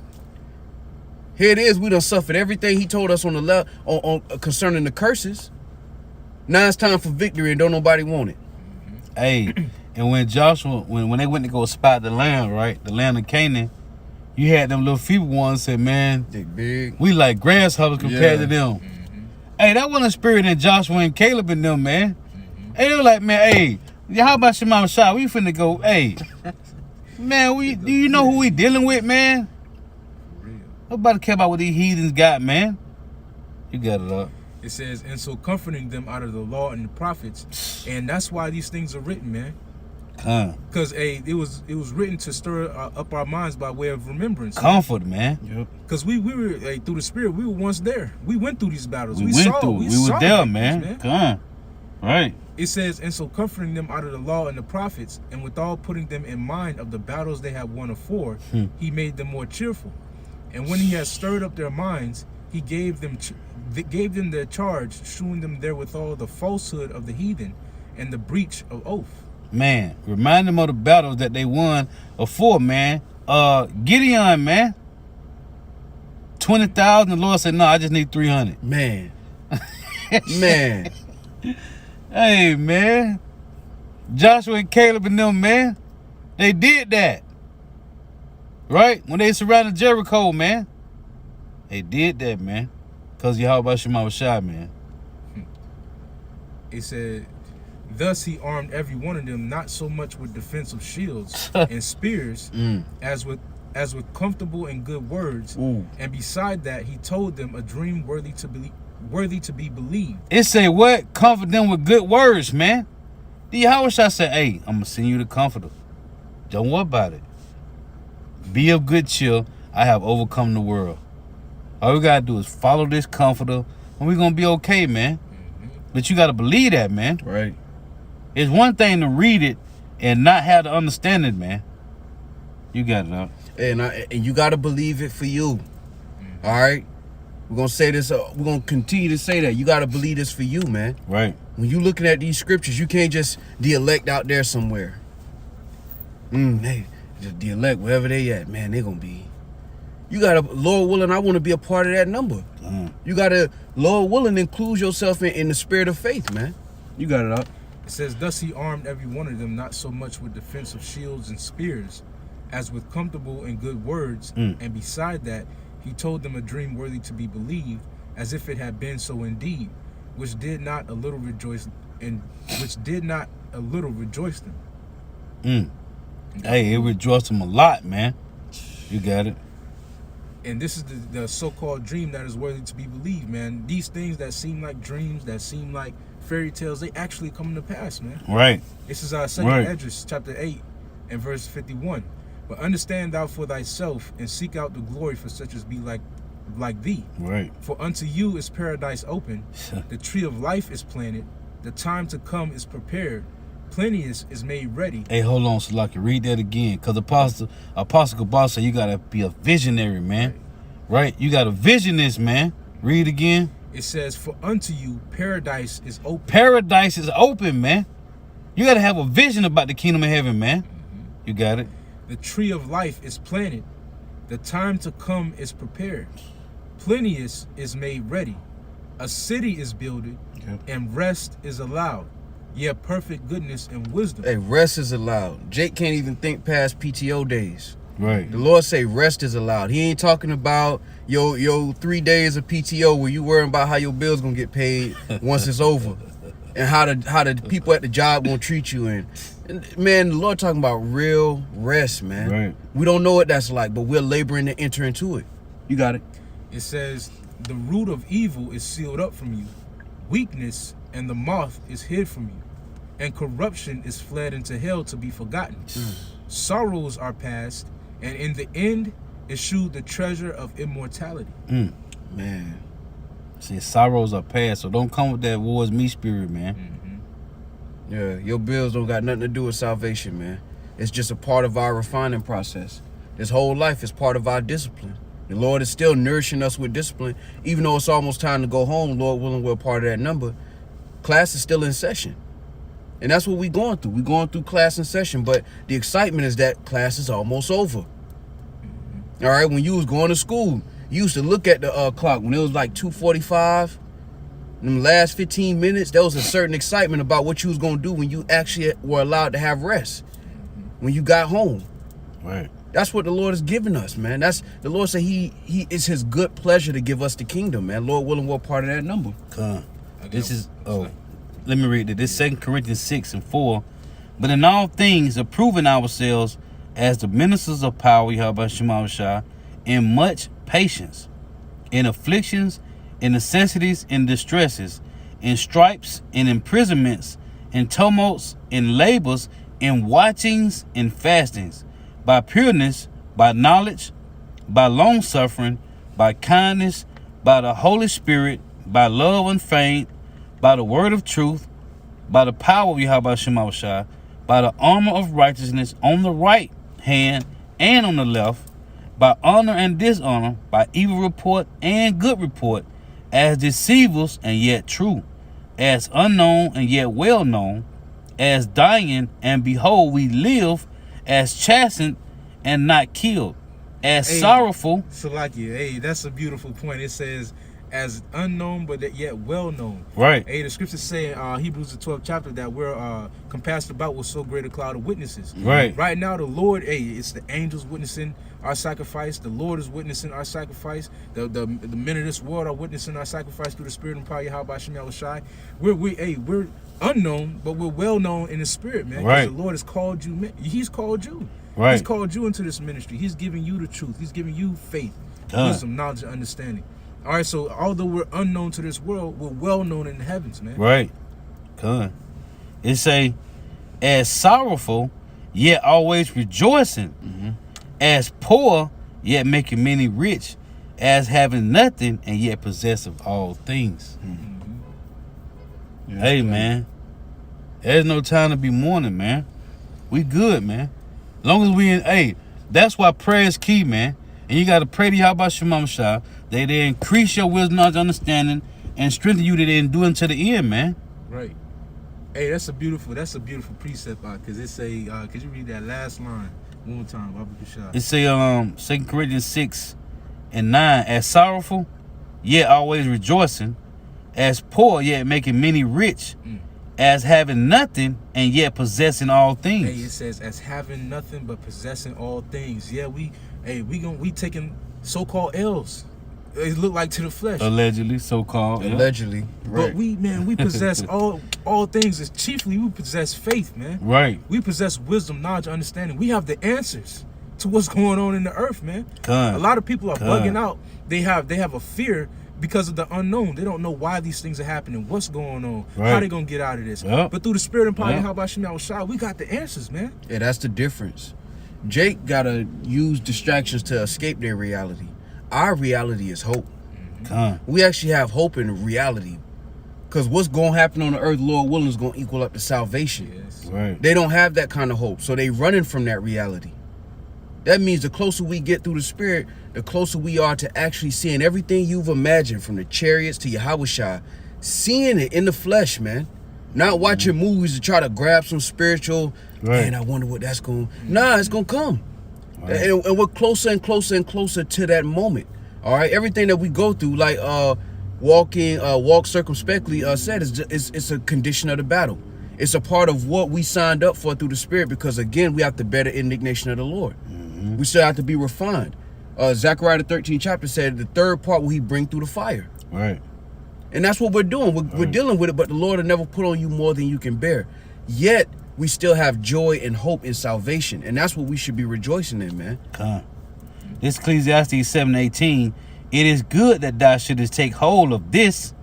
Here it is. We done suffered everything he told us on the left on concerning the curses. Now it's time for victory and don't nobody want it. Hey, and when Joshua, when they went to go spot the land, right? The land of Canaan, you had them little feeble ones say, man, they big. We like grasshoppers compared to them. Hey, that wasn't a spirit in Joshua and Caleb and them, man. Hey, they were like, man, hey, how about your mama shot? We finna go, hey. Man, do you know who we dealing with, man? For real. Nobody care about what these heathens got, man. You got it up. It says, and so comforting them out of the law and the prophets, and that's why these things are written, man. Because it was written to stir up our minds by way of remembrance. Comfort, man. Yep. Because we were through the Spirit, we were once there. We went through these battles. We were there, man. Right. It says, and so comforting them out of the law and the prophets, and withal putting them in mind of the battles they had won afore, he made them more cheerful. And when he had stirred up their minds, he gave them their charge, shewing them therewithal the falsehood of the heathen and the breach of oath. Man, remind them of the battles that they won afore, man. Gideon, man. 20,000. The Lord said, no, I just need 300. Man. Man. Hey, man. Joshua and Caleb and them, man. They did that. Right? When they surrounded Jericho, man. They did that, man. Because Yahawashi, man. It said, thus he armed every one of them, not so much with defensive shields and spears, as with comfortable and good words. And beside that, he told them a dream worthy to be believed. It say what? Comfort them with good words, man. The Yahawashi said, hey, I'm going to send you the comforter. Don't worry about it. Be of good cheer. I have overcome the world. All we got to do is follow this comforter, and we're going to be okay, man. But you got to believe that, man. Right. It's one thing to read it and not have to understand it, man. You got it, up. And you got to believe it for you. All right? We're going to say this. We're going to continue to say that. You got to believe this for you, man. Right. When you looking at these scriptures, you can't just the elect out there somewhere. Hey, the elect, wherever they at, man, they going to be. You got to, Lord willing, I want to be a part of that number. You got to, Lord willing, include yourself in the spirit of faith, man. You got it up. It says, thus he armed every one of them, not so much with defensive shields and spears, as with comfortable and good words. And beside that, he told them a dream worthy to be believed, as if it had been so indeed, which did not a little rejoice them. Hey, it rejoiced them a lot, man. You got it. And this is the so-called dream that is worthy to be believed, man. These things that seem like dreams, that seem like fairy tales, they actually come to pass, man. Right. This is our second Esdras, chapter 8 and verse 51. But understand thou for thyself, and seek out the glory for such as be like thee. Right. For unto you is paradise open, the tree of life is planted, the time to come is prepared, plenteous is made ready. Hey, hold on, Salaki. Read that again. Because Apostle Kabal said you got to be a visionary, man. Right? You got to vision this, man. Read again. It says, for unto you paradise is open. Paradise is open, man. You got to have a vision about the kingdom of heaven, man. You got it. The tree of life is planted. The time to come is prepared. Plenteous is made ready. A city is builded, and rest is allowed. Yeah, perfect goodness and wisdom. Hey, rest is allowed. Jake can't even think past PTO days. Right. The Lord say rest is allowed. He ain't talking about your 3 days of PTO where you worrying about how your bill's gonna get paid once it's over, and how the people at the job gonna treat you. And man, the Lord talking about real rest, man. Right. We don't know what that's like, but we're laboring to enter into it. You got it. It says, the root of evil is sealed up from you. Weakness and the moth is hid from you, and corruption is fled into hell to be forgotten. Sorrows are past, and in the end eschewed the treasure of immortality. Man. See, sorrows are past, so don't come with that woe me spirit, man. Yeah, your bills don't got nothing to do with salvation, man. It's just a part of our refining process. This whole life is part of our discipline. The Lord is still nourishing us with discipline, even though it's almost time to go home. Lord willing, we're part of that number. Class is still in session. And that's what we're going through. We're going through class in session, but the excitement is that class is almost over. All right, when you was going to school, you used to look at the clock when it was like 2:45. In the last 15 minutes, there was a certain excitement about what you was going to do when you actually were allowed to have rest, when you got home. Right. That's what the Lord has given us, man. That's the Lord said he is his good pleasure to give us the kingdom, man. Lord willing, we're part of that number. This is, let me read it. This 2 Corinthians 6 and 4. But in all things, approving ourselves as the ministers of power, Yahawashi, in much patience, in afflictions, in necessities, in distresses, in stripes, in imprisonments, in tumults, in labors, in watchings, in fastings, by pureness, by knowledge, by long suffering, by kindness, by the Holy Spirit, by love unfeigned, by the word of truth, by the power of Yahawashi, by the armor of righteousness on the right hand and on the left, by honor and dishonor, by evil report and good report, as deceivers and yet true, as unknown and yet well known, as dying and behold we live, as chastened and not killed, as sorrowful. Salakia, hey, that's a beautiful point. It says, as unknown but yet well known. Right. Hey, the scriptures say in Hebrews the 12th chapter that we're compassed about with so great a cloud of witnesses. Right. Right now, the Lord, hey, it's the angels witnessing our sacrifice. The Lord is witnessing our sacrifice. The men of this world are witnessing our sacrifice through the Spirit and power of Yahawashi. We're unknown, but we're well known in the Spirit, man. Right. The Lord has called you, man. He's called you. Right. He's called you into this ministry. He's giving you the truth. He's giving you faith, wisdom, knowledge, and understanding. All right, so although we're unknown to this world, we're well known in the heavens, man. Right. Good. It say, as sorrowful, yet always rejoicing, as poor, yet making many rich, as having nothing, and yet possessive all things. Yeah, Hey, man, there's no time to be mourning, man. We good, man. Long as we in, hey, that's why prayer is key, man. And you got to pray to Yahawashi, they increase your wisdom, knowledge, understanding, and strengthen you to endure until the end, man. Right. Hey, that's a beautiful precept, because it say, could you read that last line one more time, Baba Kushai? It say 2 Corinthians 6:9, as sorrowful, yet always rejoicing, as poor, yet making many rich, as having nothing, and yet possessing all things. Hey, it says, as having nothing but possessing all things. Yeah, we taking so-called L's. It look like to the flesh. Allegedly, so-called. Allegedly. But we possess all things. Is chiefly we possess faith, man. Right. We possess wisdom, knowledge, understanding. We have the answers to what's going on in the earth, man. A lot of people are bugging out. They have a fear because of the unknown. They don't know why these things are happening, what's going on, how they gonna get out of this. Yep. But through the Spirit and power of Yahawashi, we got the answers, man. Yeah, that's the difference. Jake gotta use distractions to escape their reality. Our reality is hope. We actually have hope in reality. Because what's going to happen on the earth, Lord willing, is going to equal up to salvation. Yes. Right. They don't have that kind of hope. So they running from that reality. That means the closer we get through the Spirit, the closer we are to actually seeing everything you've imagined, from the chariots to Yahawashi, seeing it in the flesh, man. Not watching movies to try to grab some spiritual, man, I wonder what that's going to... Nah, it's going to come. Right. And we're closer and closer and closer to that moment. All right? Everything that we go through, like walk circumspectly, said, it's a condition of the battle. It's a part of what we signed up for through the Spirit, because, again, we have to bear the indignation of the Lord. We still have to be refined. Zechariah the 13th chapter said the third part will he bring through the fire. Right. And that's what we're doing. We're dealing with it, but the Lord will never put on you more than you can bear. Yet, we still have joy and hope in salvation. And that's what we should be rejoicing in, man. This Ecclesiastes 7:18, it is good that thou shouldest take hold of this,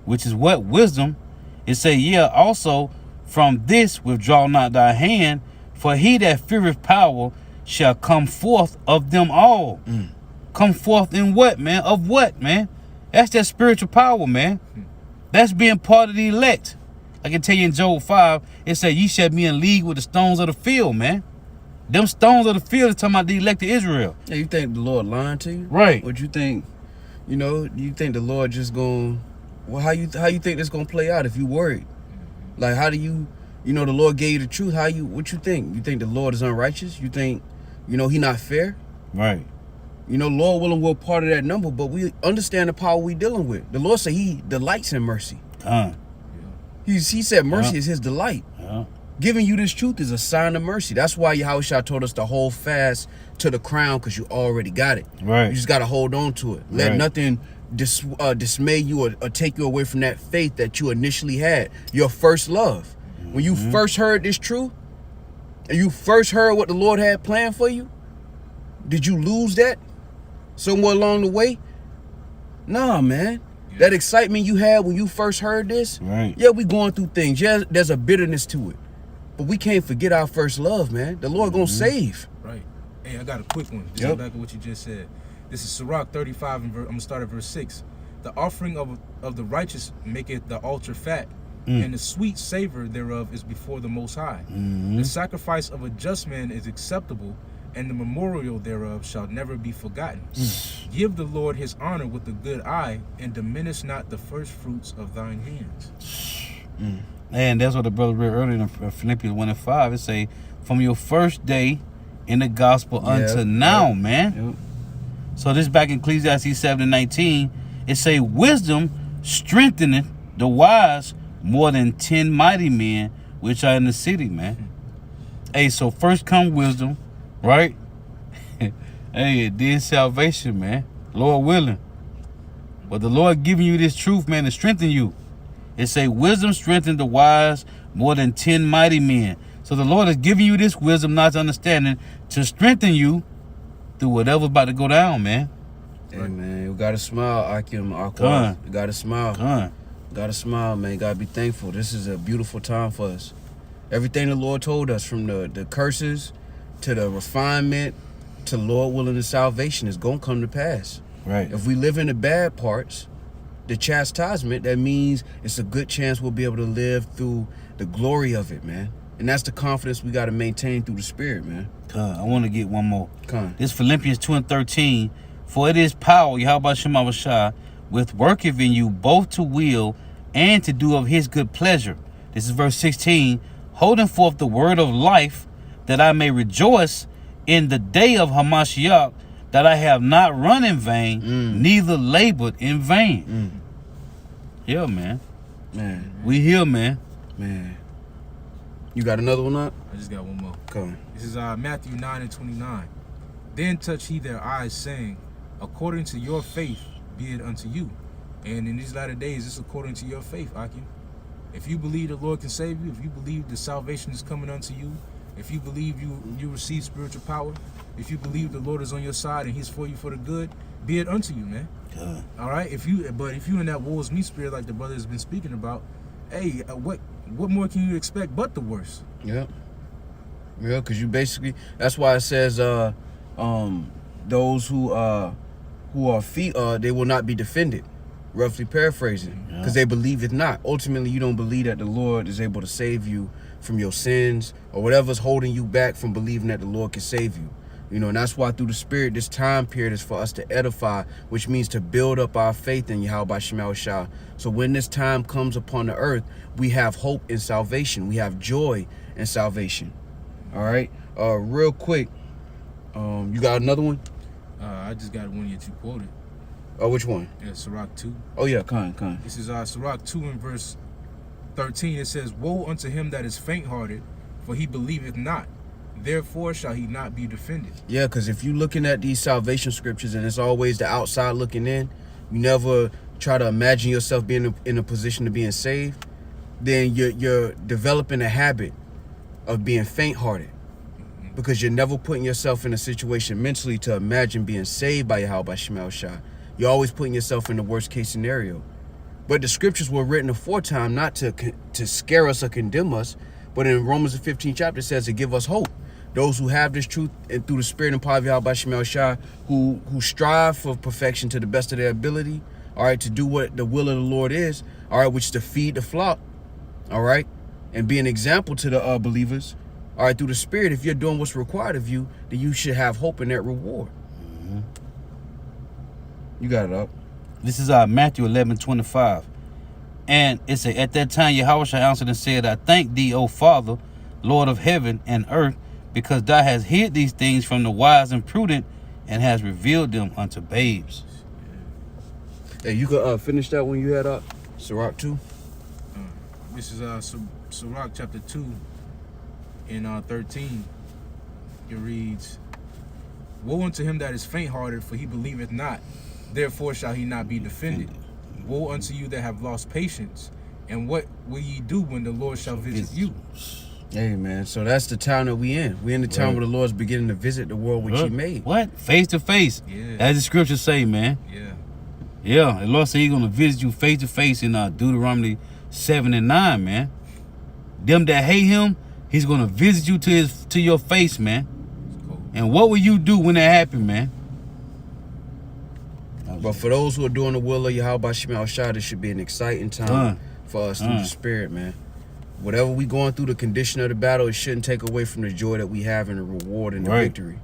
which is what? Wisdom. It say, also from this withdraw not thy hand, for he that feareth power shall come forth of them all. Come forth in what, man? Of what, man? That's that spiritual power, man. That's being part of the elect. I can tell you in Job 5, it said, ye shall be in league with the stones of the field, man. Them stones of the field is talking about the elect of Israel. Yeah, you think the Lord lying to you? Right. What you think, you think the Lord just going, well, how you think this going to play out if you worried? Like, how do you, the Lord gave you the truth. What you think? You think the Lord is unrighteous? You think, he not fair? Right. Lord willing, we're part of that number, but we understand the power we dealing with. The Lord said he delights in mercy. He said mercy is his delight. Giving you this truth is a sign of mercy. That's why Yahawashi told us to hold fast to the crown, because you already got it. Right. You just got to hold on to it. Let nothing dismay you or take you away from that faith that you initially had, your first love. When you first heard this truth, and you first heard what the Lord had planned for you, did you lose that somewhere along the way? Nah, man. Yeah. That excitement you had when you first heard this, Right. yeah, we going through things. Yeah, there's a bitterness to it. But we can't forget our first love, man. The Lord gonna save. Right. Hey, I got a quick one. Just Yep. back to what you just said. This is Sirach 35, and I'm going to start at verse 6. The offering of the righteous maketh the altar fat, and the sweet savor thereof is before the Most High. The sacrifice of a just man is acceptable, and the memorial thereof shall never be forgotten. Give the Lord his honor with a good eye, and diminish not the first fruits of thine hands. And that's what the brother read earlier in Philippians 1:5. It say, from your first day in the gospel unto now, man. Yep. So this back in Ecclesiastes 7:19, it say, wisdom strengtheneth the wise more than 10 mighty men which are in the city, man. Hey, so first come wisdom, right? Hey, then salvation, man. Lord willing. But the Lord giving you this truth, man, to strengthen you. It say, wisdom strengthened the wise more than 10 mighty men. So the Lord is giving you this wisdom, not understanding, to strengthen you through whatever's about to go down, man. Hey, man, you gotta smile, Akim. Done. You gotta smile. Done. Gotta smile, man. Gotta be thankful. This is a beautiful time for us. Everything the Lord told us, from the curses to the refinement to Lord willing the salvation, is gonna come to pass. Right. If we live in the bad parts, the chastisement, that means it's a good chance we'll be able to live through the glory of it, man. And that's the confidence we got to maintain through the Spirit, man. I want to get one more. Come. This Philippians 2:13. For it is power, Yahawashi, with worketh in you both to will and to do of his good pleasure. This is verse 16. Holding forth the word of life, that I may rejoice in the day of Hamashiach, that I have not run in vain, neither labored in vain. Yeah, man. Man. We here, man. Man. You got another one up? I just got one more. Come. This is Matthew 9:29. Then touched he their eyes, saying, according to your faith be it unto you. And in these latter days, it's according to your faith, Akim. If you believe the Lord can save you, if you believe the salvation is coming unto you, if you believe you receive spiritual power, if you believe the Lord is on your side and he's for you for the good, be it unto you, man. All right? If you in that woe is me spirit like the brother has been speaking about, hey, what more can you expect but the worst? Yeah. Yeah, because you basically, that's why it says those who are they will not be defended. Roughly paraphrasing. Because they believe it not. Ultimately, you don't believe that the Lord is able to save you from your sins or whatever's holding you back from believing that the Lord can save you. You know, and that's why through the Spirit, this time period is for us to edify, which means to build up our faith in Yahawashi. So when this time comes upon the earth, we have hope in salvation. We have joy in salvation. All right? Real quick, you got another one? I just got one that you quoted. Oh, which one? Yeah, Sirach 2. Oh, yeah, come. This is Sirach 2 in verse 13. It says, woe unto him that is faint-hearted, for he believeth not. Therefore shall he not be defended. Yeah, because if you're looking at these salvation scriptures and it's always the outside looking in, you never try to imagine yourself being in a position of being saved, then you're developing a habit of being faint-hearted because you're never putting yourself in a situation mentally to imagine being saved by Yahawashi. You're always putting yourself in the worst case scenario. But the scriptures were written aforetime not to scare us or condemn us, but in Romans the 15th chapter it says to give us hope. Those who have this truth and through the Spirit and power of Yahawashi, who strive for perfection to the best of their ability, all right, to do what the will of the Lord is, all right, which is to feed the flock, all right, and be an example to the believers, all right, through the Spirit. If you're doing what's required of you, then you should have hope in that reward. You got it up. This is Matthew 11:25. And it said, at that time Yahawashi answered and said, I thank thee, O Father, Lord of heaven and earth, because thou hast hid these things from the wise and prudent, and hast revealed them unto babes. Hey, you could finish that one you had up. Sirach 2. This is Sirach chapter 2 in 13. It reads, woe unto him that is faint-hearted, for he believeth not. Therefore shall he not be defended. Woe unto you that have lost patience. And what will ye do when the Lord shall visit you? Hey, man. So that's the time that we in. We in the time Right. where the Lord's beginning to visit the world which He made. What? Face to face. Yeah. As the scriptures say, man. Yeah. Yeah, the Lord said He's gonna visit you face to face in Deuteronomy 7:9, man. Them that hate Him, He's gonna visit you to your face, man. Cool. And what will you do when that happen, man? But for those who are doing the will of Yahawashi, this should be an exciting time for us through the Spirit, man. Whatever we going through, the condition of the battle, it shouldn't take away from the joy that we have and the reward and the victory.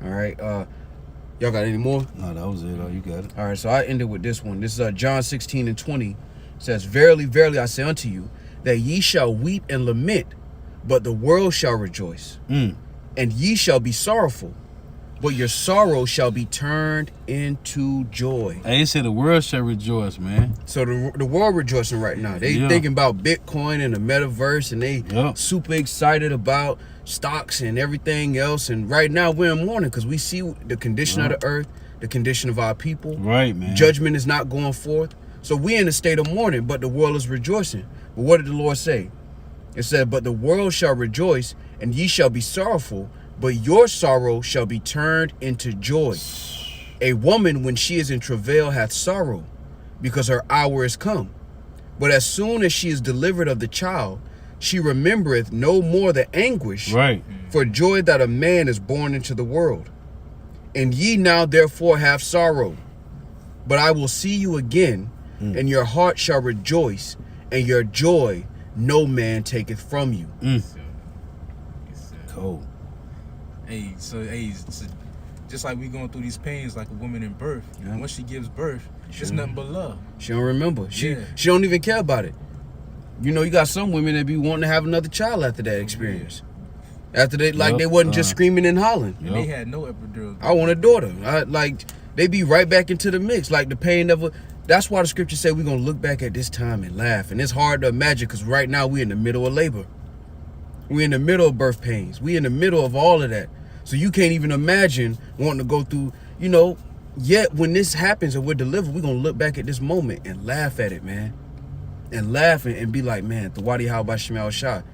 All right. Y'all got any more? No, that was it. Oh, you got it. All right, so I ended with this one. This is John 16:20. It says, Verily, verily, I say unto you, that ye shall weep and lament, but the world shall rejoice. And ye shall be sorrowful, but your sorrow shall be turned into joy. Hey, it said the world shall rejoice, man. So the world rejoicing right now. They thinking about Bitcoin and the metaverse, and they super excited about stocks and everything else. And right now we're in mourning because we see the condition of the earth, the condition of our people. Right, man. Judgment is not going forth. So we in a state of mourning, but the world is rejoicing. But what did the Lord say? It said, but the world shall rejoice, and ye shall be sorrowful, but your sorrow shall be turned into joy. A woman, when she is in travail, hath sorrow, because her hour is come. But as soon as she is delivered of the child, she remembereth no more the anguish for joy that a man is born into the world. And ye now therefore have sorrow. But I will see you again, and your heart shall rejoice, and your joy no man taketh from you. Cool. Hey, so just like we going through these pains like a woman in birth. Once she gives birth, it's nothing but love. She don't remember. She don't even care about it. You know, you got some women that be wanting to have another child after that experience. After they they wasn't just screaming and hollering. And they had no epidural. I want a daughter. They be right back into the mix. Like the pain never. That's why the scripture said we're gonna look back at this time and laugh. And it's hard to imagine because right now we're in the middle of labor. We're in the middle of birth pains. We're in the middle of all of that. So you can't even imagine wanting to go through, yet when this happens and we're delivered, we're going to look back at this moment and laugh at it, man. And laugh and be like, man, the Wadi Yahawashi.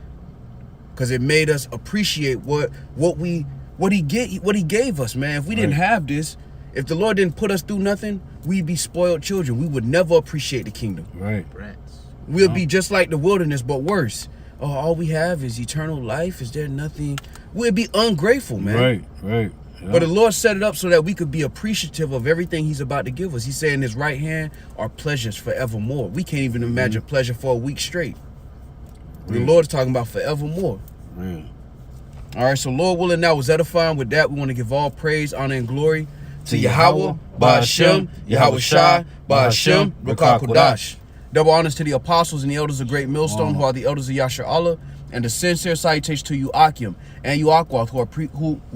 Because it made us appreciate what he gave us, man. If we didn't have this, if the Lord didn't put us through nothing, we'd be spoiled children. We would never appreciate the kingdom. Right. We'll be just like the wilderness, but worse. Oh, all we have is eternal life. Is there nothing? We'd be ungrateful, man. Right. Yeah. But the Lord set it up so that we could be appreciative of everything He's about to give us. He said in His right hand are pleasures forevermore. We can't even imagine pleasure for a week straight. The Lord is talking about forevermore. All right, so Lord willing, that was edifying. With that, we want to give all praise, honor, and glory to Yahawah, bahasham, Yahawashi, bahasham, Rakah Kodash. Double honors to the apostles and the elders of Great Millstone, who are the elders of Yasharallah, and the sincere salutation to you, Akim, and you, Akwath, who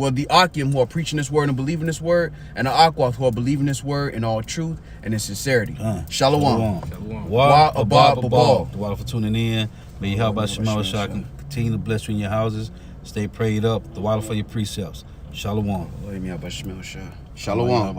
are the Akim, who are preaching this word and believing this word, and the Akwath, who are believing this word in all truth and in sincerity. Shalom. Wa abab babal. The water for tuning in. May Yahawashi continue to bless you in your houses. Stay prayed up. The water for your precepts. Shalom. Shalom.